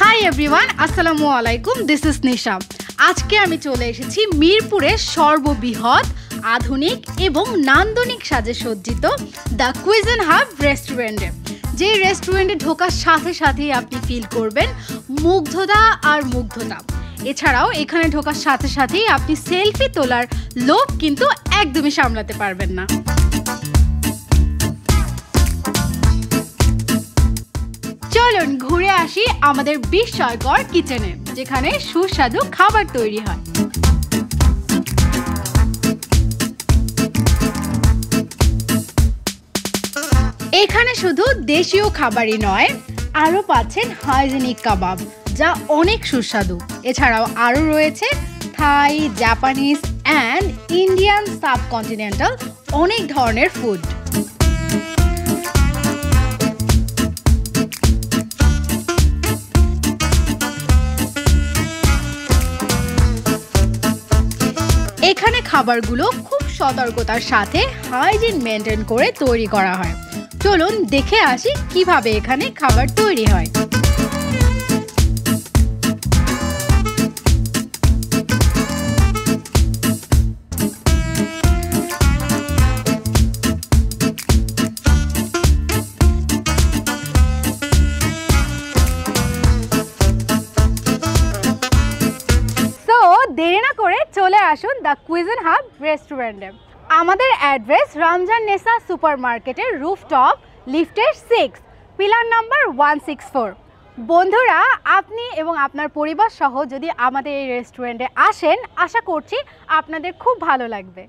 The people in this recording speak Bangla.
হাই এভরিওয়ান, আসসালামু আলাইকুম। দিস ইজ নিশা। আজকে আমি চলে এসেছি মিরপুরের সর্ববৃহৎ আধুনিক এবং নান্দনিক সাজে সজ্জিত দ্য কুইজিন হাব রেস্টুরেন্টে। যে রেস্টুরেন্টে ঢোকার সাথে সাথেই আপনি ফিল করবেন মুগ্ধতা আর মুগ্ধতা। এছাড়াও এখানে ঢোকার সাথে সাথেই আপনি সেলফি তোলার লোভ কিন্তু একদমই সামলাতে পারবেন না। চলুন ঘুরে আসি আমাদের বিস্ময়কর কিচেনে, যেখানে সুস্বাদু খাবার তৈরি হয়। এখানে শুধু দেশীয় খাবারই নয়, আরও পাচ্ছেন হাইজেনিক কাবাব, যা অনেক সুস্বাদু। এছাড়াও আরও রয়েছে থাই, জাপানিজ অ্যান্ড ইন্ডিয়ান সাবকন্টিনেন্টাল অনেক ধরনের ফুড। এখানে খাবারগুলো খুব সতর্কতার সাথে হাইজিন মেনটেন করে তৈরি করা হয়। চলুন দেখে আসি কিভাবে এখানে খাবার তৈরি হয়। দেরি না করে চলে আসুন দ্য কুইজিন হাব রেস্টুরেন্টে। আমাদের অ্যাড্রেস রমজান নেসা সুপার মার্কেটের রুফটপ লিফটের 6, পিলার নাম্বার 164। বন্ধুরা, আপনি এবং আপনার পরিবার সহ যদি আমাদের এই রেস্টুরেন্টে আসেন, আশা করছি আপনাদের খুব ভালো লাগবে।